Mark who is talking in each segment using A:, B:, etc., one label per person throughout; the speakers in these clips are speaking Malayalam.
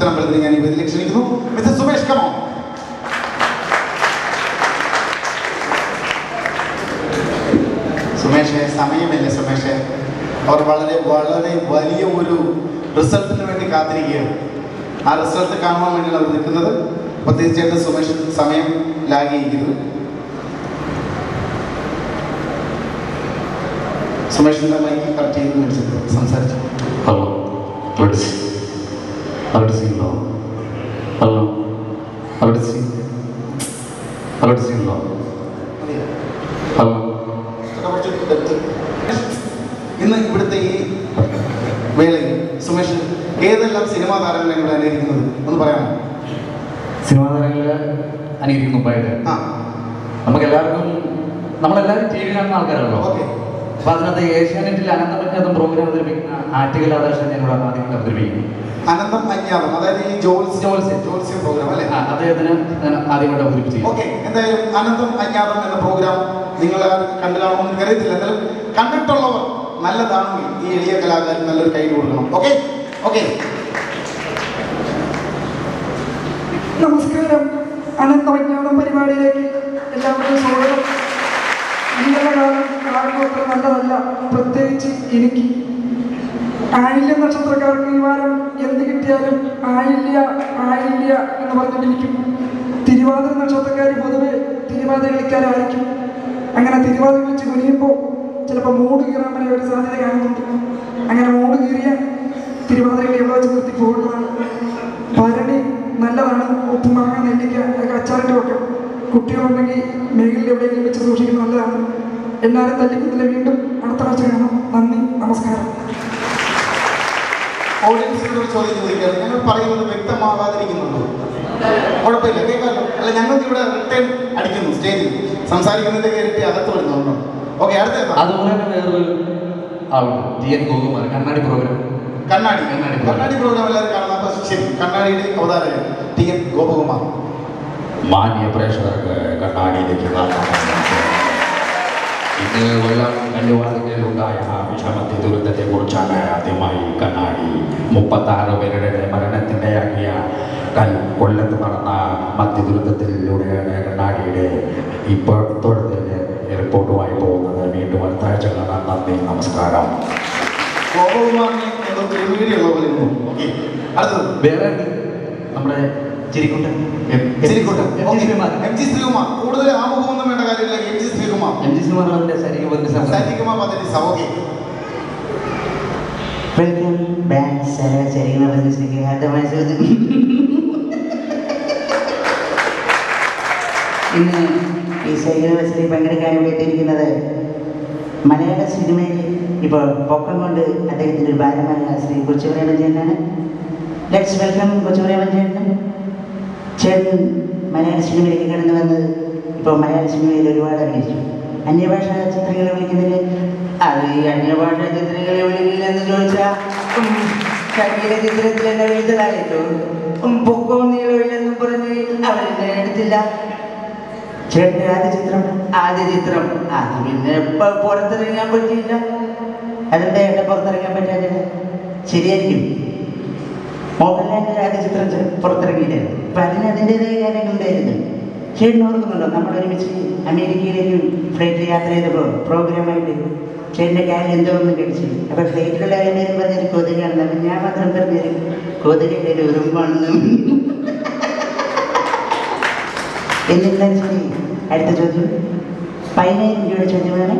A: ചിത്രാമ്പലത്തിന് ഞാൻ ഈ വേദിയിലേക്ക് ക്ഷണിക്കുന്നു. Mister Sumesh come on. സുമേഷ് സമയമില്ല സുമേഷ്. അവർ വളരെ വളരെ വലിയ ഒരു റിസൾട്ടിന് വേണ്ടി കാത്തിരിക്കുകയാണ്. ആ റിസൾട്ട് കാണുവാൻ വേണ്ടിയാണ് അവർ നിൽക്കുന്നത്. അപ്പോൾ തീർച്ചയായിട്ടും സുമേഷ് സമയം ലാഗിയിരിക്കുന്നു. സുമേഷിൻ്റെ മൈക്ക് കറക്റ്റ് ചെയ്ത് മേടിച്ചിട്ട് സംസാരിച്ചു.
B: Hello hello hello.
A: ഇന്ന് ഇവിടുത്തെ ഈ വേളയിൽ സുമേഷ് ഏതെല്ലാം സിനിമാ താരങ്ങളാണ് ഇവിടെ അനുകരിക്കുന്നത് ഒന്ന് പറയാമോ?
B: സിനിമാ താരങ്ങളെ അനുകരിക്കും മുമ്പായിട്ട് നമ്മളെല്ലാവരും ടി വി കാണുന്ന ആൾക്കാരാണല്ലോ. അപ്പൊ അതിനകത്ത് ഏഷ്യാനെറ്റിൽ അനന്തമജ്ഞാതം പ്രോഗ്രാം അവതരിപ്പിക്കുന്ന ആറ്റുകൽ ആദർശൻ ഞങ്ങളോട് ആദ്യം അവതരിപ്പിക്കും.
A: അനന്തം അജ്ഞാതം, അതായത് ഈ ജോത്സ്യം പ്രോഗ്രാം അല്ലേ?
B: അദ്ദേഹത്തിന് ആദ്യമായിട്ട് അവതരിപ്പിച്ചു.
A: ഓക്കെ, എന്തായാലും അനന്തം അജ്ഞാതം എന്ന പ്രോഗ്രാം നിങ്ങൾ കണ്ടു കാണുമെന്ന് എനിക്കറിയത്തില്ല. എന്തായാലും കണ്ടിട്ടുള്ളവർ നല്ലതാണെങ്കിൽ ഈ എളിയ കലാകാരൻ നല്ലൊരു കൈ കൊടുക്കണം. Okay okay.
C: നമസ്കാരം. അനന്തമജ്ഞാതം പരിപാടിയിലേക്ക് എല്ലാവർക്കും സ്വാഗതം. ഇന്നലെ കാലം അത്ര നല്ലതല്ല, പ്രത്യേകിച്ച് എനിക്ക്. ആയില്യ നക്ഷത്രക്കാർക്ക് ഈ വാരം എന്ത് കിട്ടിയാലും ആയില്യ എന്ന് പറഞ്ഞിട്ടിരിക്കും. തിരുവാതിര നക്ഷത്രക്കാർ പൊതുവെ തിരുവാതിര കളിക്കാരായിരിക്കും. അങ്ങനെ തിരുവാതിര കളിച്ച് കുനിയുമ്പോൾ ചിലപ്പോൾ മൂട് കീറാൻ വരെ ഒരു സാധ്യത കാണുന്നുണ്ട്. അങ്ങനെ മൂട് കീറിയ തിരുവാതിരകൾ എവിടെ വെച്ച് നിർത്തി പോകേണ്ടതാണ്. ഭരണി നല്ലതാണ്, ഉപ്പുമാങ്ങ നെല്ലിക്ക ഒക്കെ അച്ചാറിട്ട് വെക്കാം. കുട്ടികളുണ്ടെങ്കിൽ മേഖലയിൽ എവിടെയെങ്കിലും വെച്ച് സൂക്ഷിക്കുന്നത് നല്ലതാണ്. എല്ലാവരും തല്ലിക്കുന്നില്ല. വീണ്ടും അടുത്ത ആഴ്ച കാണാം. നന്ദി, നമസ്കാരം.
A: ഓഡിയൻസിനോട് ചോദ്യം ചോദിക്കാറ് ഞങ്ങൾ പറയുന്നത് വ്യക്തമാകാതിരിക്കുന്നുണ്ടോ? കുഴപ്പമില്ല, കേൾക്കാമല്ലോ. അല്ല, ഞങ്ങൾക്ക് ഇവിടെ റിട്ടേൺ അടിക്കുന്നു. സ്റ്റേജിൽ സംസാരിക്കുന്നതിന്റെ കയറിയിട്ട് അകത്ത് വരുന്നുണ്ടോ? ഓക്കെ, അടുത്ത
B: അതുപോലെ തന്നെ വേറൊരു ആളുണ്ട്, TN ഗോകുമാർ. കണ്ണാടി പ്രോഗ്രാം
A: എല്ലാവരും കാണുന്ന. അപ്പൊ ശരി, കണ്ണാടിയുടെ അവതാരകൻ TN ഗോപകുമാർ.
B: മാന്യ പ്രേക്ഷകർക്ക് കണ്ണാടിയിലേക്ക് ഇന്ന് കൊല്ലം കല്ലുവാതിലുണ്ടായ വിഷമത്തി ദുരന്തത്തെ കുറിച്ചാണ് ആദ്യമായി കണ്ണാടി 36 പേരുടെ മരണത്തിനിടയാക്കിയ കൊല്ലത്ത് നടന്ന മദ്യ ദുരന്തത്തിലൂടെയാണ് കണ്ണാടിയുടെ ഇപ്പോഴത്തെ റിപ്പോർട്ടുമായി പോകുന്നത്. വീണ്ടും അടുത്ത ആഴ്ച കാണാൻ. നന്ദി, നമസ്കാരം. വേറെ നമ്മുടെ ചിരിക്കുട്ടൻ
A: MG ശ്രീകുമാർ. കൂടുതൽ ആമുഖമൊന്നും വേണ്ട കാര്യമില്ല. MG ശ്രീകുമാർ
D: വെൽക്കം ബാക്ക് ഇന്ന് ഈ സൈക്കിൾ ബസ്സിൽ പങ്കെടുക്കാൻ വേണ്ടിയിട്ടിരിക്കുന്നത് മലയാള സിനിമയിൽ ഇപ്പോൾ പൊക്കം കൊണ്ട് അദ്ദേഹത്തിൻ്റെ ഒരു ഭാരമായ ശ്രീ കൊച്ചുപ്രേമൻ ചേട്ടനാണ്. ലെറ്റ്സ് വെൽക്കം കൊച്ചുപ്രേമൻ ചേട്ടൻ. ചേട്ടൻ മലയാള സിനിമയിലേക്ക് കടന്നു വന്നത് ഇപ്പോൾ മലയാള സിനിമയിൽ ഒരുപാട് അഭിനയിച്ചു. അന്യഭാഷാ ചിത്രങ്ങളെ വിളിക്കുന്നതിൽ അത് ഈ അന്യഭാഷാ ചിത്രങ്ങളെ വിളിക്കില്ലെന്ന് ചോദിച്ചാൽ സംഗീത ചിത്രത്തിൽ എന്നെ വിളിച്ചതായിട്ടോ പൊക്കവും നീളമില്ലെന്നും പറഞ്ഞ് അവരെന്നെ എടുത്തില്ല. ചേട്ടൻ്റെ ആദ്യ ചിത്രം അത് പിന്നെ പുറത്തിറങ്ങാൻ പറ്റിയില്ല. അതെന്താ ഏട്ടൻ പുറത്തിറങ്ങാൻ പറ്റാത്തത്? ശരിയായിരിക്കും, മോഹൻലാലിൻ്റെ ആദ്യ ചിത്രം പുറത്തിറങ്ങിയിട്ടായിരുന്നു. അപ്പം അതിൻ്റെതായ കാര്യങ്ങളുണ്ടായിരുന്നു. ചേട്ടൻ ഓർക്കുന്നുണ്ടോ? നമ്മൾ ഒരുമിച്ച് അമേരിക്കയിലേക്ക് ഫ്ലൈറ്റിൽ യാത്ര ചെയ്തപ്പോൾ പ്രോഗ്രാമായിട്ട് ചേട്ടൻ്റെ കാര്യം എന്തോ ഒന്ന് കഴിച്ചു. അപ്പം ഫ്ലൈറ്റിലുള്ള എല്ലാവരും പറഞ്ഞൊരു കൊതുകാണെന്ന്. അപ്പം ഞാൻ മാത്രം പറഞ്ഞൊരു കൊതുകിൻ്റെ ഒരു ഉറുമ്പാണെന്നും. എന്നിരുന്നാലും ശരി, അടുത്ത ചോദ്യം 10,000 രൂപയുടെ ചോദ്യമാണ്.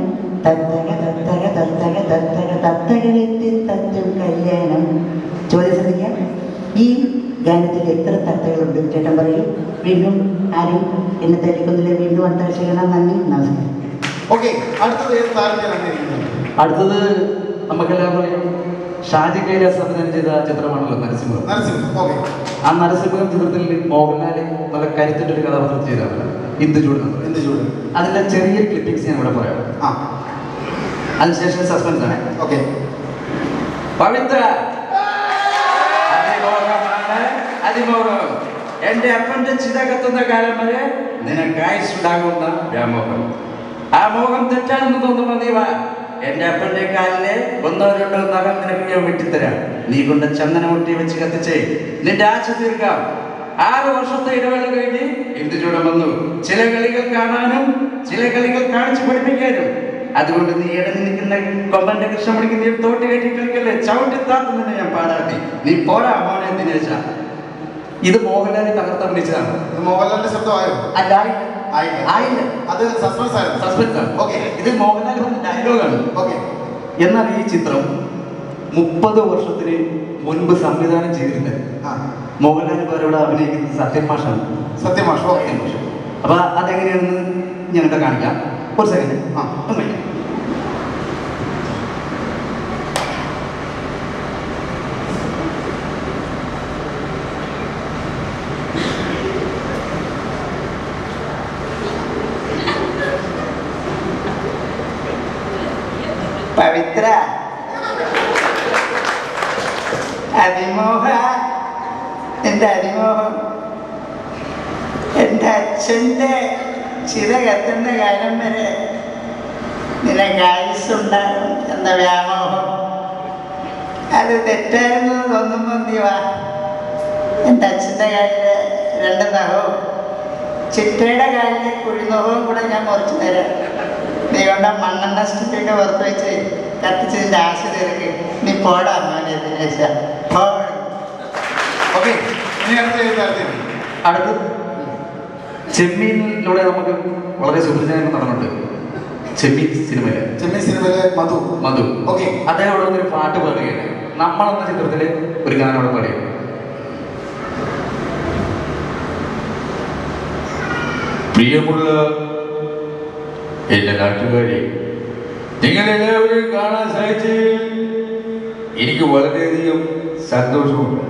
D: തത്തകളെത്തി തത്തും കല്യാണം. ചോദ്യം ശ്രദ്ധിക്കാം. ഈ ഗാനത്തിൽ എത്ര തത്തകളുണ്ട്? ചേട്ടൻ പറയൂ. വീണ്ടും ആരും എന്നെ തല്ലിക്കൊന്നില്ല. വീണ്ടും അടുത്ത ആഴ്ച കാണാൻ. നന്ദി, നമസ്കാരം.
B: അടുത്തത് നമുക്കെല്ലാം പറയും ഷാജി കൈലാസ് സംവിധാനം ചെയ്ത ചിത്രമാണല്ലോ നരസിംഹം. ആ നരസിംഹം ചിത്രത്തിൽ മോഹൻലാൽ നല്ല കരുത്തിട്ടൊരു കഥാപാത്രം ചെയ്തതാണ് ഇന്ദുചൂടൻ. അതിന്റെ ചെറിയ ക്ലിപ്പിംഗ്സ് ഞാൻ ഇവിടെ പറയാം. അതിനുശേഷം സസ്പെൻസ് ആണ്.
A: ഓക്കെ.
B: പവിത്ര അതിമോഹം എന്റെ അപ്പന്റെ ചിത കത്തുന്ന കാലം വരെ നിനക്ക് ആയുസ്സുണ്ടാകുന്ന വ്യാമോഹം. ആ മോഹം തെറ്റാണെന്ന് തോന്നുമ്പോൾ നീ വാ. എന്റെ അപ്പന്റെ കാലിലെ 1 or 2 നഖം നിനക്ക് ഞാൻ വെട്ടിത്തരാം. നീ കൊണ്ട് ചന്ദനമുട്ടി വെച്ച് കത്തിച്ചേ നിന്റെ ആശ തീർക്കാം. 6 വർഷത്തെ ഇടവേള കഴിഞ്ഞ് ഇന്ദുചൂടൻ വന്നു. ചില കളികൾ കാണാനും ചില കളികൾ കാണിച്ചു പഠിപ്പിക്കാനും. അതുകൊണ്ട് നീ ഇടഞ്ഞു നിൽക്കുന്ന കൊമ്പന്റെ കൃഷ്ണമണിക്ക് നീ തോട്ടി കയറ്റി കളിക്കല്ലേ, ചവിട്ടി താത്തുന്നതിനെ ഞാൻ പാടാത്തി. നീ പോരാ മോനെ ദിനേശ. ഇത് മോഹൻലാലിനെ തകർത്തഭിനയിച്ചതാണ്.
A: മോഹൻലാലിന്റെ ശബ്ദമായോ?
B: അല്ല, ആയില്ല.
A: അത് സസ്പെൻസ് ആയിരുന്നു.
B: സസ്പെൻസ് ആണ്.
A: ഓക്കെ,
B: ഇത് മോഹൻലാൽ പറഞ്ഞ ഡയലോഗാണ്.
A: ഓക്കെ.
B: എന്നാൽ ഈ ചിത്രം 30 വർഷത്തിന് മുൻപ് സംവിധാനം ചെയ്തിരുന്നത് മോഹൻലാൽ പേരോട് അഭിനയിക്കുന്നത് സത്യമാഷാണ്.
A: സത്യമാഷോ?
B: അപ്പൊ അതെങ്ങനെയാണെന്ന് ഞാനിവിടെ കാണിക്കാം. ഒരു സെക്കൻഡ്.
D: പവിത്ര, അതിമോഹ, എൻ്റെ അതിമോഹം, എൻ്റെ അച്ഛൻ്റെ ചിത കത്തേണ്ട കാലം വരെ നിനക്ക് ആയുസ്സുണ്ടാകും എന്ന വ്യാമോഹം. അത് തെറ്റായിരുന്നു തോന്നുമ്പോൾ നീ വാ. എൻ്റെ അച്ഛൻ്റെ കാലിലെ 2 നഖവും ചിറ്റയുടെ കാലിലെ കുഴിനഖവും കൂടെ ഞാൻ മുറിച്ചു തരാം. നീ കൊണ്ട് മണ്ണെണ്ണ സ്റ്റിക്കൊക്കെ പുറത്ത് വെച്ച് കത്തിച്ചതിൻ്റെ ആശ തീർക്ക്. നീ പോടാ മോനെ ദിനേശ.
B: അടുത്ത് ചെമ്മീനിലൂടെ നമുക്ക് വളരെ സുപരിചിതമായ നടനുണ്ട്. ചെമ്മീൻ സിനിമയിലെ മധു. ഓക്കെ, അദ്ദേഹം അവിടെ ഒരു പാട്ട് പാടുകയാണ്. നമ്മളെന്ന ചിത്രത്തില് ഒരു ഗാനം അവിടെ പാടുകയാണ്. പ്രിയമുള്ള എന്റെ നാട്ടുകാരെ, നിങ്ങളെല്ലാവരെയും കാണാൻ സാധിച്ചതിൽ എനിക്ക് വളരെയധികം സന്തോഷമുണ്ട്.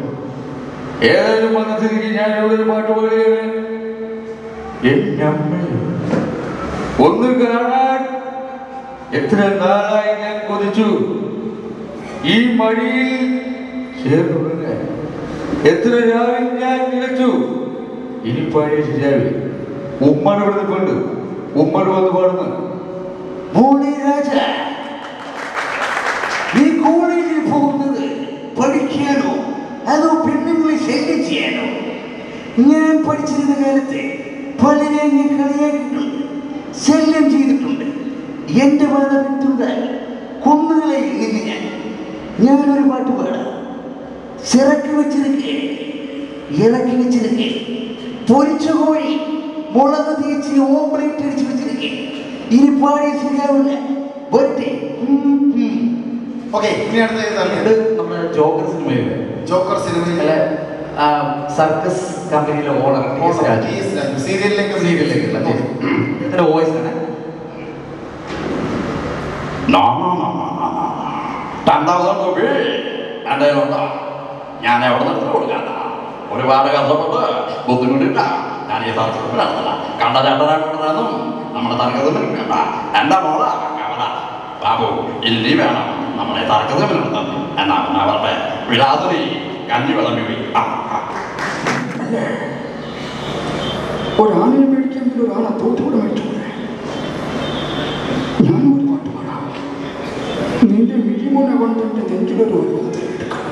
B: ഏതായാലും വന്നതിന് ഞാൻ ഇവിടെ ഒരു പാട്ട് പാടുകയാണ്. ഒന്ന് കാണാൻ എത്ര നാളായി ഞാൻ കൊതിച്ചു, ഈ മടിയിൽ ചേർന്നുറങ്ങാൻ എത്ര രാവിലെ ഞാൻ നിലച്ചു. ഇനി പഴയ ശരിയാവില്ല. ഉമ്മയുടെ ഇവിടെ നിൽപ്പുണ്ട്. ഉമ്മയുടെ വന്ന് പാടുന്നു. മോളി രാജ, നീ കോളേജിൽ പോകുന്നത് പഠിക്കാനോ അതോ പെണ്ണുങ്ങളെ ശല്യം ചെയ്യാനോ? ഞാൻ പഠിച്ചിരുന്ന കാലത്ത് പലരെ ഞാൻ കളിയാക്കിയിട്ടുണ്ട്, ശല്യം ചെയ്തിട്ടുണ്ട്. എന്റെ മാതാപിതാക്കൾ കൊന്നുകളെ നിന്ന് ഞാനൊരു പാട്ട് പാടാം. ചിറക്കി വെച്ചിരിക്കേ, ഇറക്കി വെച്ചിരിക്കേ, പൊരിച്ച കോഴി മുളക് തേച്ച് ഓംപ്ലേറ്റ് അടിച്ചു വെച്ചിരിക്കേ. ഇനി പാടി ശരിയാവില്ല. നമ്മുടെ ജോക്കർ സിനിമയിലെ സർക്കസ് കമ്പനിയിലെ ഓണർ സീരിയലിലേക്കുള്ള വോയിസ് ആണ്. ഞാൻ എവിടെ നിർത്തി കൊടുക്കാത്ത ഒരുപാട് കഷ്ടപ്പെട്ട് ബുദ്ധിമുട്ടില്ല. ഞാൻ ഈ സർക്കസ് നടത്തില്ല. കണ്ട ചേട്ടനായിട്ടുണ്ടെന്നും നമ്മുടെ സർക്കസ് വേണ്ട. എന്റെ മോള ബാബു ഇല്ലി വേണം നമ്മുടെ സർക്കസ് നടത്തുന്നത് എന്നാ അവരുടെ വിലാസുരി കഞ്ഞി വിളമ്പി പോയി.
C: ഒരാളിനെ മേടിക്കാമെങ്കിൽ ഒരാളെ തോറ്റുകൂടെ മേടിച്ചുകൂടെ? ഞാനും ഒരു പാട്ട് പാടാം. നിന്റെ മിഴിമോനെ കൊണ്ട് എൻ്റെ നെഞ്ചിലൊരു എടുക്കാം.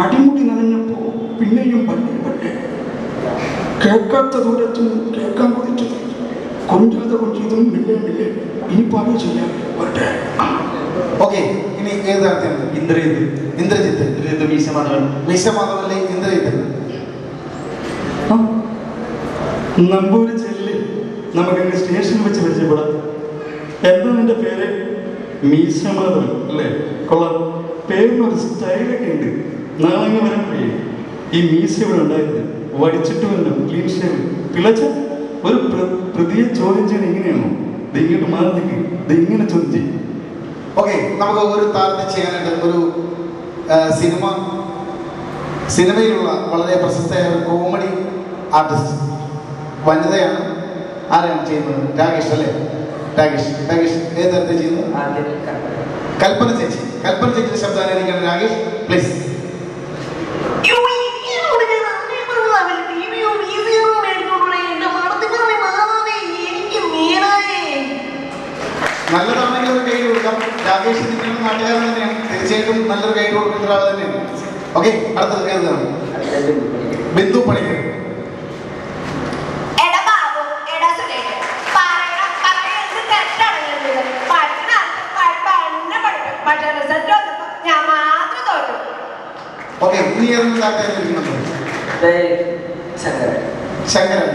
C: അടിമുടി നനഞ്ഞപ്പോ പിന്നെയും പല്ലിൽ പല്ല്, കേൾക്കാത്ത ദൂരത്തും കേൾക്കാൻ കുതിച്ചത്, കൊഞ്ചാതെ കൊഞ്ചതും മില്ലേ മില്ലേ. ഇനി പാട് ചെയ്യാൻ വരട്ടെ.
A: ഓക്കെ, ഇനി ഏത് അർത്ഥം? ഇന്ദ്രജിത്ത് മീശമാധവനിലെ ഇന്ദ്രജിത്ത്.
E: നമ്പൂരി ചെല്ലി നമുക്കിങ്ങനെ സ്റ്റേഷനിൽ വെച്ച് പരിചയപ്പെടാം. എന്താ നിന്റെ പേര്? മീശമാധവൻ അല്ലേ? കൊള്ളാം. പേരിനൊരു സ്റ്റൈലൊക്കെ ഉണ്ട്. നാളെ വരാൻ ഈ മീശ ഇവിടെ ഉണ്ടായിരുന്നു. വടിച്ചിട്ടുമല്ലോ, ക്ലീൻ ഷേവ്. പിളച്ച ഒരു പ്രതിയെ ചോദ്യം ചെയ്യാൻ എങ്ങനെയാണോ? ഇത് ഇങ്ങോട്ട് മാറി നിൽക്ക്. ഇത് ഇങ്ങനെ ചോദ്യം ചെയ്യും.
A: ഓക്കെ, നമുക്ക് ഒരു താരത്തെ ചെയ്യാനായിട്ട് ഒരു സിനിമയിലുള്ള വളരെ പ്രശസ്തയായ ഒരു കോമഡി ആർട്ടിസ്റ്റ് വനിതയാണ്. ആരാണ് ചെയ്യുന്നത്? രാകേഷ് അല്ലേ? രാകേഷ് ഏത് തരത്തെ ചെയ്യുന്നത്? കൽപ്പന ചേച്ചിയുടെ ശബ്ദാനുകരിക്കണം. രാകേഷ് പ്ലീസ്. നല്ലതാണെങ്കിൽ നല്ലൊരു കൈ കൊടുക്കുന്ന ഒരാൾ തന്നെയാണ്. ഓക്കെ, അടുത്തത് ഏതാണ്? ബിന്ദു പണിക്കർ. ഓക്കെ, നീ Shankaran.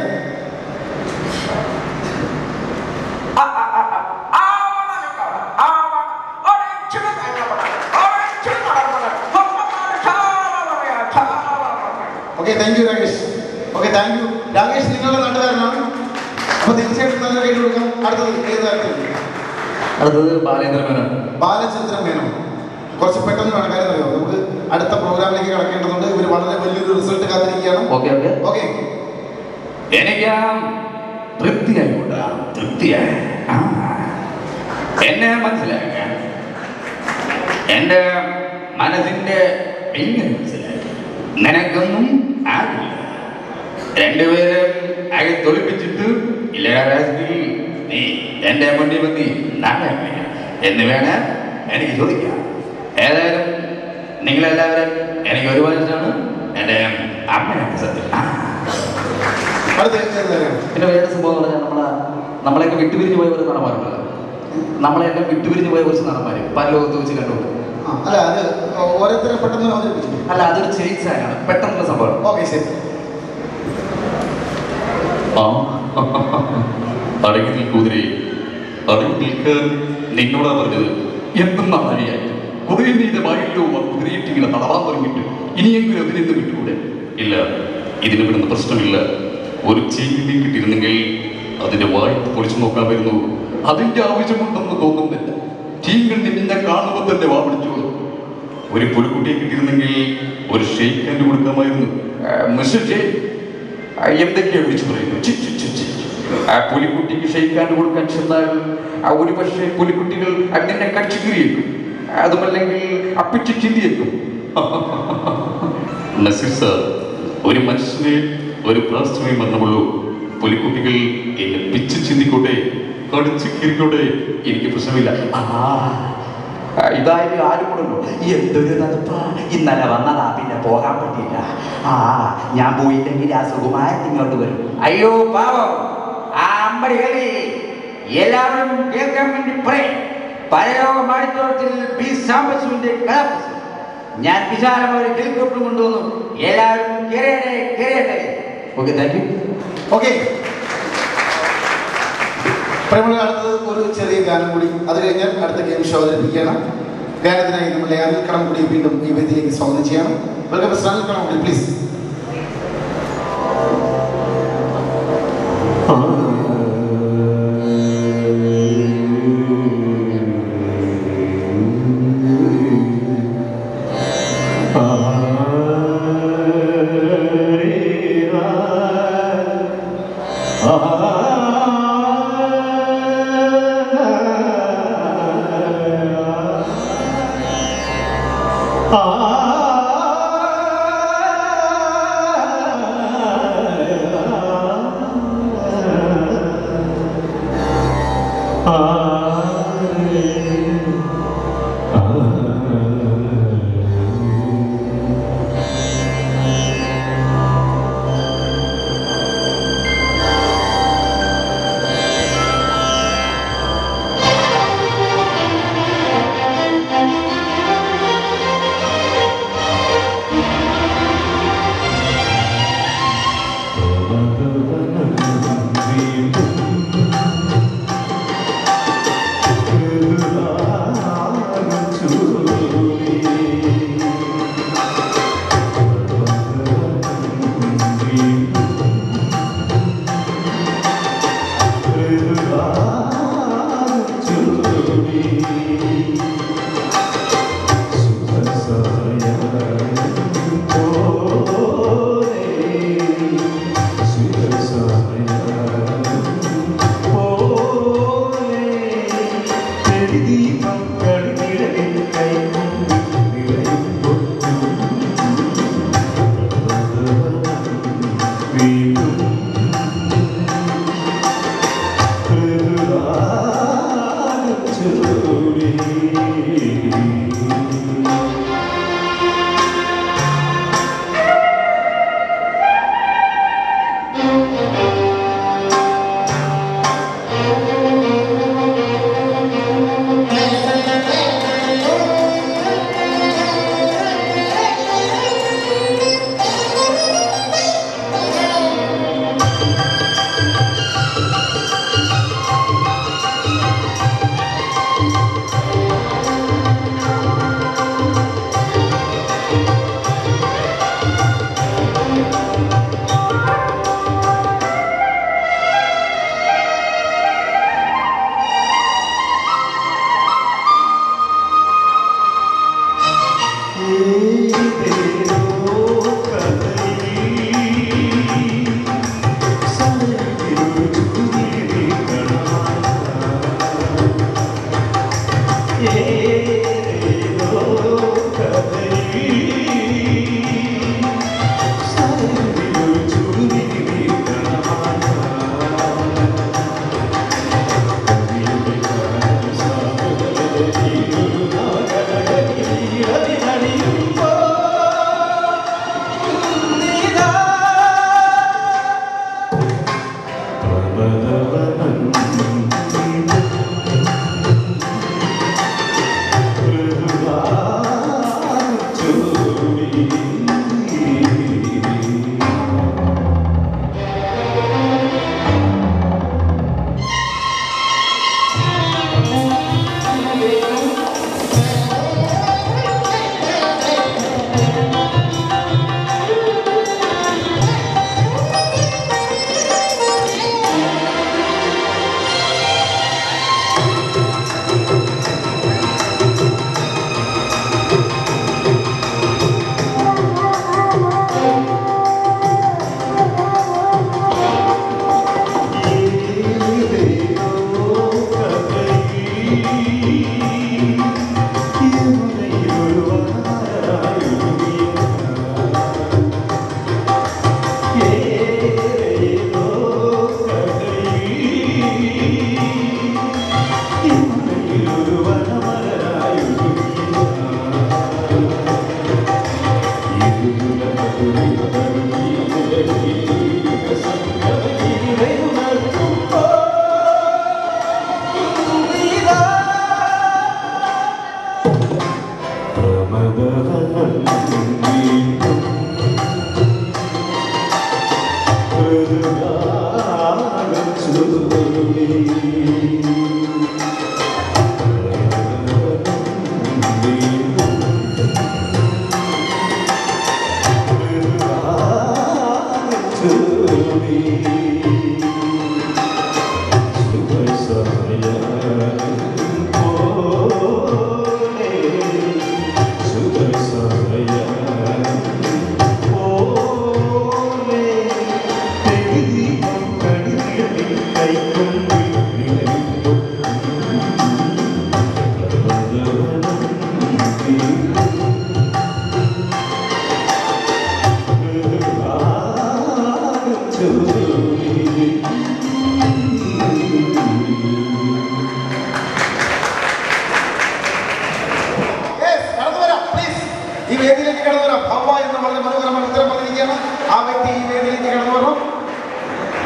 A: Okay, thank you Rakesh. Okay, thank you Rakesh. നിങ്ങളുടെ നാട്ടുകാരനാണ്, അപ്പൊ തീർച്ചയായിട്ടും നല്ല കൈ കൊടുക്കാം. അടുത്തത് ഏത് കാര്യത്തിൽ?
B: അടുത്തത് ബാലചന്ദ്രമേനോൻ.
A: ബാലചന്ദ്രമേനോൻ. കുറച്ച് പെട്ടെന്ന് വേണം, കാര്യം അറിയാം, നമുക്ക് അടുത്ത പ്രോഗ്രാമിലേക്ക് കടക്കേണ്ടതുണ്ട്. ഇവർ വളരെ വലിയൊരു റിസൾട്ട് കാത്തിരിക്കുകയാണ്.
B: ഓക്കെ ഓക്കെ
A: ഓക്കെ,
B: എനിക്ക് തൃപ്തിയായി എന്നെ മനസ്സിലാക്കാൻ എൻ്റെ മനസ്സിൻ്റെ എങ്ങനെ മനസ്സിലാക്കി? നിനക്കൊന്നും ആകില്ല. രണ്ടുപേരും അകത്തൊളിപ്പിച്ചിട്ട് ഇല്ലാതാക്കി നീ എൻ്റെ മുന്നിൽ വന്നി നാടകമേ എന്ന് വേണം എനിക്ക് ചോദിക്കാം. ഏതായാലും നിങ്ങളെല്ലാവരും എനിക്ക് ഒരുപാട് ഇഷ്ടമാണ്. എൻ്റെ അമ്മയാണ് സത്യം.
F: പിന്നെ വേറെ സംഭവം എന്ന് പറഞ്ഞാൽ നമ്മളെയൊക്കെ വിട്ടുപിരിഞ്ഞു പോയ ഒരു നടന്മാരുണ്ടല്ലോ. നമ്മളെല്ലാം വിട്ടുപിരിഞ്ഞു പോയ കുറച്ച് നടന്മാർ പല ലോകത്ത് വെച്ച് കണ്ടുകൊണ്ട്.
A: അല്ല, അത് ഓരോരുത്തരെ പെട്ടെന്ന് അവതരിപ്പിച്ചു.
F: അല്ല, അതൊരു ചേഞ്ച് ആണ്, പെട്ടെന്നുള്ള സംഭവം.
A: ഓക്കെ, ശരി.
B: അടങ്ങി നിൽക്കൂതിരെ, അടങ്ങി നിൽക്കാൻ നിങ്ങളോടാ പറഞ്ഞത്. എന്തെന്നാണ് അറിയാൻ കുതിര നീതമായില്ലോ കുതിരയിട്ടിങ്ങനെ തടവാൻ തുടങ്ങിയിട്ട് ഇനിയെങ്കിലും അതിനെന്ത് വിട്ടുകൂടെ? ഇല്ല, ഇതിന് വിടുന്ന പ്രശ്നമില്ല. ഒരു ചീങ്കി കിട്ടിയിരുന്നെങ്കിൽ അതിന്റെ വായി പൊളിച്ചു നോക്കാമായിരുന്നു. അതിന്റെ ആവശ്യമുണ്ടെന്ന് തോന്നുന്നില്ല. ചീങ്ങൾ നിന്നെ കാണുമ്പോൾ തന്നെ വാ പിടിച്ചോളൂ. ഒരു പുലിക്കുട്ടിയെ കിട്ടിയിരുന്നെങ്കിൽ ഒരു ഷെയ്ക്ക് ഹാൻഡ് കൊടുക്കാമായിരുന്നു. എന്തൊക്കെയാ വിളിച്ചു പറയുന്നു? പുലിക്കുട്ടിക്ക് ഷെയ്ക്ക് ഹാൻഡ് കൊടുക്കാൻ ചെന്നാൽ ഒരു പക്ഷേ പുലിക്കുട്ടികൾ നിന്നെ കടിച്ചു കീറിയേക്കും. അതുമല്ലെങ്കിൽ അപ്പിച്ച് ചിന്തിയേക്കും. നസീർ സാർ, ഒരു മനുഷ്യനെ ഒരു പ്രാവശ്യമേ മരണമുള്ളൂ. പുലിക്കുട്ടികൾ എന്നെ പിച്ച് ചിന്തിക്കോട്ടെ, കടിച്ചു കീറിക്കോട്ടെ, എനിക്ക് പ്രശ്നമില്ല.
F: ഇതായാലും ആരും കൂടല്ലോ. എന്തൊരു തണുപ്പാ, ഇന്നലെ വന്നതാ, പിന്നെ പോകാൻ പറ്റില്ല. ഞാൻ പോയില്ലെങ്കിൽ ആ സുകുമാരൻ ഇങ്ങോട്ട് വരും. അയ്യോ പാവം, ആ അമ്പടി കളി എല്ലാവരും കേൾക്കാൻ വേണ്ടി പറയും. പരലോക മാടിത്തോട്ടത്തിൽ ബി സാമ്പസുവിന്റെ കലാപുസ്തകം ഞാൻ വിശാലമായ ഹെലികോപ്റ്റർ കൊണ്ടുവന്നു. എല്ലാവരും കേറിയട്ടെ. Okay, thank you.
A: Okay, Premala, അടുത്തത് ഒരു ചെറിയ ഗാനം കൂടി, അത് കഴിഞ്ഞാൽ അടുത്ത ഗെയിം ഷോ അവതരിപ്പിക്കുകയാണ്. ഗാനത്തിനായി നമ്മുടെ അനിൽ കടംകുടി വീണ്ടും ഈ വേദിയിലേക്ക് സ്വാഗതം ചെയ്യണം. Welcome mister Anil Kadamkudi, please.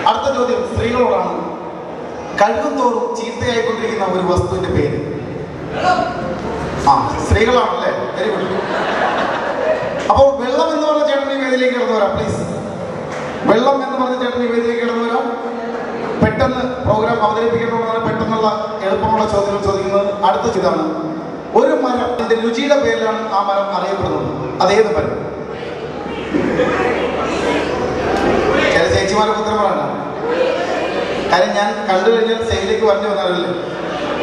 A: അടുത്ത ചോദ്യം സ്ത്രീകളോടാണ്. കഴുകും തോറും ചീത്തയായിക്കൊണ്ടിരിക്കുന്ന ഒരു വസ്തുവിന്റെ പേര്. സ്ത്രീകളാണല്ലേ? Very good. അപ്പോൾ വെള്ളം എന്ന് പറഞ്ഞ ചേട്ടൻ ഈ വേദിയിലേക്ക് കടന്നു വരാം പ്ലീസ്. വെള്ളം എന്ന് പറഞ്ഞ ചേട്ടൻ ഈ വേദിയിലേക്ക് കടന്നു വരാം. പെട്ടെന്ന് പ്രോഗ്രാം അവതരിപ്പിക്കണമെന്നാണ് പെട്ടെന്നുള്ള എളുപ്പമുള്ള ചോദ്യങ്ങൾ ചോദിക്കുന്നത്. അടുത്ത ഇതാണ്, ഒരു മരത്തിന്റെ രുചിയുടെ പേരിലാണ് ആ മരം അറിയപ്പെടുന്നത്. അതേത് മരം? ചില ചേച്ചിമാരൊക്കെ ഉത്തരം പറയണ്ട, കാര്യം ഞാൻ കണ്ടു കഴിഞ്ഞാൽ സൈഡിലേക്ക് പറഞ്ഞു വന്നാലല്ലേ.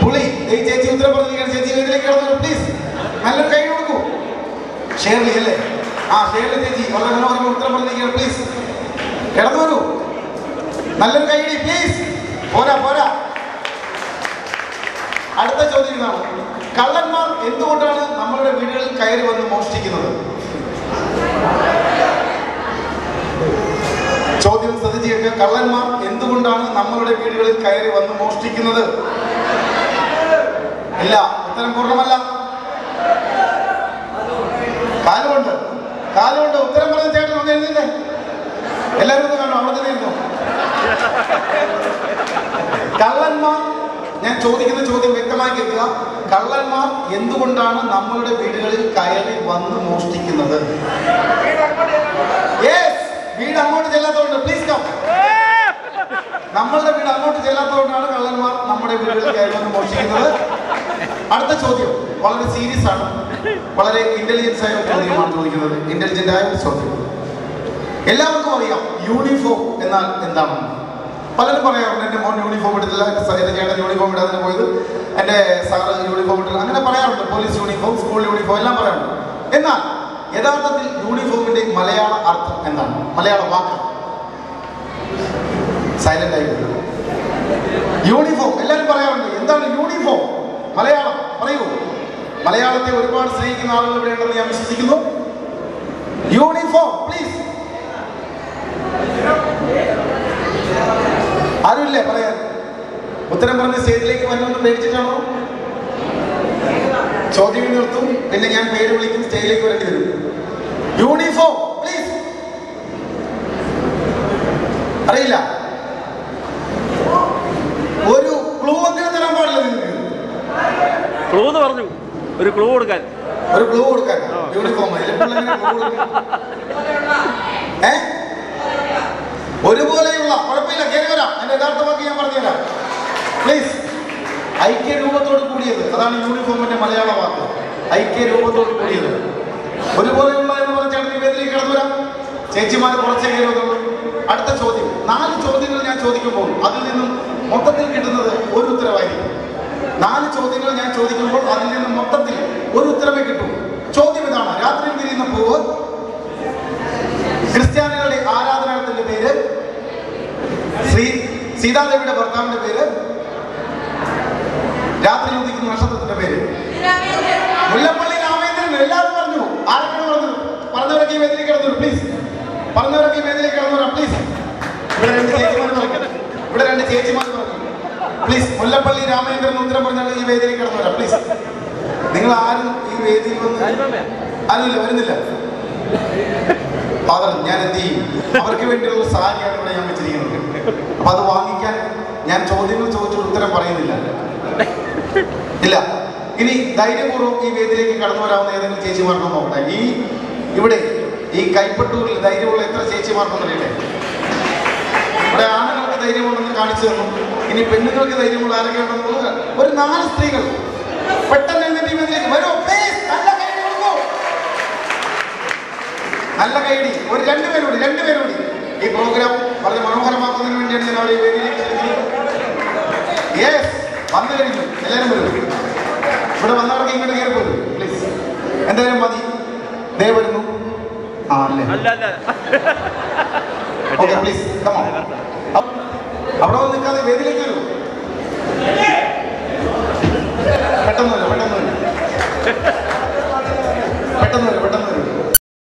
A: പുളി, ഈ ചേച്ചി ഉത്തരം പറഞ്ഞിരിക്കുകയാണ്. ചേച്ചി വേദിയിലേക്ക് കടന്നു പ്ലീസ്. നല്ലൊരു കൈ കൊടുക്കൂ. ഷേർലി അല്ലേ? ഷേർലി ചേച്ചി വളരെ മനോഹരമായി ഉത്തരം പറഞ്ഞിരിക്കുകയാണ്. പ്ലീസ് കിടന്നു വരൂ. നല്ലൊരു കൈയടി പ്ലീസ്. പോരാ. അടുത്ത ചോദ്യം ഇതാണ്, കള്ളന്മാർ എന്തുകൊണ്ടാണ് നമ്മളുടെ വീടുകളിൽ കയറി വന്ന് മോഷ്ടിക്കുന്നത്? ചോദ്യം ശ്രദ്ധിച്ച് കേൾക്കുക. കള്ളന്മാർ എന്തുകൊണ്ടാണ് നമ്മളുടെ വീടുകളിൽ കയറി വന്ന് മോഷ്ടിക്കുന്നത്? ഇല്ല, ഉത്തരം പൂർണ്ണമല്ല. കാലുകൊണ്ട് ഉത്തരം പറഞ്ഞ ചേട്ടൻ ഒന്ന് എഴുതില്ലേ? എല്ലാവരും ഒന്ന് കാണും, അവിടെ തന്നെ ഇരുന്നു. കള്ളന്മാർ, ഞാൻ ചോദിക്കുന്ന ചോദ്യം വ്യക്തമായി കേൾക്കുക. കള്ളന്മാർ എന്തുകൊണ്ടാണ് നമ്മളുടെ വീടുകളിൽ കയറി വന്ന് മോഷ്ടിക്കുന്നത്? വീട് അങ്ങോട്ട് ചെല്ലാത്തതുകൊണ്ട് പ്ലീസ് കം. നമ്മളുടെ വീട് അങ്ങോട്ട് ചെല്ലാത്തതുകൊണ്ടാണ് കള്ളന്മാർ നമ്മുടെ വീടുകളിൽ കയറി വന്ന് മോഷ്ടിക്കുന്നത്. അടുത്ത ചോദ്യം വളരെ സീരിയസ് ആണ്, വളരെ ഇന്റലിജൻസ് ആയ ഒരു ചോദ്യമാണ് ചോദിക്കുന്നത്. ഇന്റലിജന്റ് ആയ ഒരു ചോദ്യം. എല്ലാവർക്കും അറിയാം യൂണിഫോം എന്നാൽ എന്താണെന്ന്. പലരും പറയാറുണ്ട്, എൻ്റെ മോൻ യൂണിഫോം ഇടത്തില്ല, എൻ്റെ ചേട്ടൻ യൂണിഫോം ഇടാതെ പോയത്, എൻ്റെ സാറ് യൂണിഫോം ഇട്ടില്ല, അങ്ങനെ പറയാറുണ്ട്. പോലീസ് യൂണിഫോം, സ്കൂൾ യൂണിഫോം എല്ലാം പറയാറുണ്ട്. എന്നാൽ യഥാർത്ഥത്തിൽ യൂണിഫോമിന്റെ മലയാള അർത്ഥം എന്താണ്? മലയാള വാക്ക് സൈലന്റ് ആയി. യൂണിഫോം എല്ലാവരും പറയാറുണ്ട്. എന്താണ് യൂണിഫോം? മലയാളം പറയൂ. മലയാളത്തെ ഒരുപാട് സ്നേഹിക്കുന്ന ആളുകൾ ഇവിടെ ഉണ്ടെന്ന് ഞാൻ വിശ്വസിക്കുന്നു. Uniform please. ആരുമില്ലേ പറയാൻ? ഉത്തരം പറഞ്ഞ് സ്റ്റേജിലേക്ക് വന്നൊന്ന് പേടിച്ചിട്ടാണോ? ചോദ്യം നിർത്തും, പിന്നെ ഞാൻ പേര് വിളിക്കും, സ്റ്റേജിലേക്ക് വരേണ്ടി വരും. Uniform please. അറിയില്ല? ഒരു ക്ലൂ അങ്ങനെ തരാൻ പാടില്ല നിങ്ങൾക്ക്.
G: ക്ലൂ എന്ന് പറഞ്ഞു, ഒരു ക്ലൂ കൊടുക്കാൻ.
A: യൂണിഫോം ഒരുപോലെയുള്ള, കുഴപ്പമില്ല, കയറി വരാം. എന്റെ യഥാർത്ഥ വാക്ക് ഞാൻ പറഞ്ഞുതരാം പ്ലീസ്. ഐക്യരൂപത്തോട് കൂടിയത്, അതാണ് യൂണിഫോമിന്റെ മലയാള വാക്ക്. ഐക്യരൂപത്തോട് കൂടിയത്. ഒരുപോലെയുള്ള എന്ന് പറഞ്ഞാൽ വേദിയിലേക്ക് കടന്നു വരാം. ചേച്ചിമാർ കുറച്ചേ കയറി വന്നുള്ളൂ. അടുത്ത ചോദ്യം. 4 ചോദ്യങ്ങൾ ഞാൻ ചോദിക്കുമ്പോൾ അതിൽ നിന്നും മൊത്തത്തിൽ കിട്ടുന്നത് ഒരു ഉത്തരവായിരിക്കും. 4 ചോദ്യങ്ങൾ ഞാൻ ചോദിക്കുമ്പോൾ അതിൽ നിന്നും മൊത്തത്തിൽ ഒരു ഉത്തരവേ കിട്ടും. ചോദ്യം ഇതാണ്, രാത്രിയിൽ വിരിയുന്ന പൂവ്, ക്രിസ്ത്യാനികളുടെ ആരാധനാലയത്തിന്റെ പേര്, സീതാദേവിയുടെ ഭർത്താവിന്റെ പേര്, രാത്രി ഉദിക്കുന്ന നക്ഷത്രത്തിന്റെ പേര്. മുല്ലപ്പള്ളി രാമേന്ദ്രൻ. എല്ലാവരും പറഞ്ഞു. ആരൊക്കെയാണ് പറഞ്ഞു? പറഞ്ഞവരൊക്കെ ഈ വേദിയിലേക്ക് കടന്നു വരും പ്ലീസ്. പ്ലീസ്. ഇവിടെ 2 ചേച്ചിമാർ പറഞ്ഞു പ്ലീസ്. മുല്ലപ്പള്ളി രാമേന്ദ്രൻ ഉത്തരം പറഞ്ഞാൽ ഈ വേദിയിലേക്ക് കടന്നു വരാം പ്ലീസ്. നിങ്ങൾ ആരും ഈ വേദിയിൽ വന്ന് ആരുമില്ല, വരുന്നില്ല. ഫാദർ, ഞാൻ എന്ത് ചെയ്യും? അവർക്ക് വേണ്ടിയുള്ള സാരിയാണ് ഇവിടെ ഞാൻ വെച്ചിരിക്കുന്നത്. അപ്പൊ അത് വാങ്ങിക്കാൻ ഞാൻ ചോദ്യങ്ങൾ ചോദിച്ചിട്ട് ഉത്തരം പറയുന്നില്ല. ഇല്ല. ഇനി ധൈര്യപൂർവ്വം ഈ വേദിയിലേക്ക് കടന്നു വരാവുന്ന ഏതെങ്കിലും ചേച്ചിമാർക്കും നോക്കട്ടെ. ഇവിടെ ഈ കൈപ്പട്ടൂരിൽ ധൈര്യമുള്ള എത്ര ചേച്ചിമാർക്കും അറിയട്ടെ? ഇവിടെ ആണുങ്ങൾക്ക് ധൈര്യമുണ്ടെന്ന് കാണിച്ചു തന്നു. ഇനി പെണ്ണുങ്ങൾക്ക് ധൈര്യമുള്ള ആരൊക്കെ ഉണ്ടെന്ന് നോക്കുക. ഒരു 4 സ്ത്രീകൾ പെട്ടെന്ന് എഴുന്നേറ്റ് ഇതിലേക്ക് വരൂ. പ്ലീസ് നല്ല കൈയടി കൊടുക്കൂ. നല്ല കൈയടി. ഒരു 2 പേരോടി ഈ പ്രോഗ്രാം വളരെ മനോഹരമാക്കുന്നതിന് വേണ്ടിയാണ് ഞാൻ അവരെ വേദിയിലേക്ക് ക്ഷണിക്കുന്നത്. യെസ്, വന്നു കഴിഞ്ഞു. എല്ലാവരും വരും. ഇവിടെ വന്നവർക്ക് ഇങ്ങോട്ട് കയറി പോരും പ്ലീസ്. എന്തായാലും മതി. ദേ വരുന്നു. ആ അല്ലേ, ഓക്കെ പ്ലീസ് കം ഓൺ. അവിടെ നിൽക്കാതെ വേദിയിലേക്ക് വരൂ.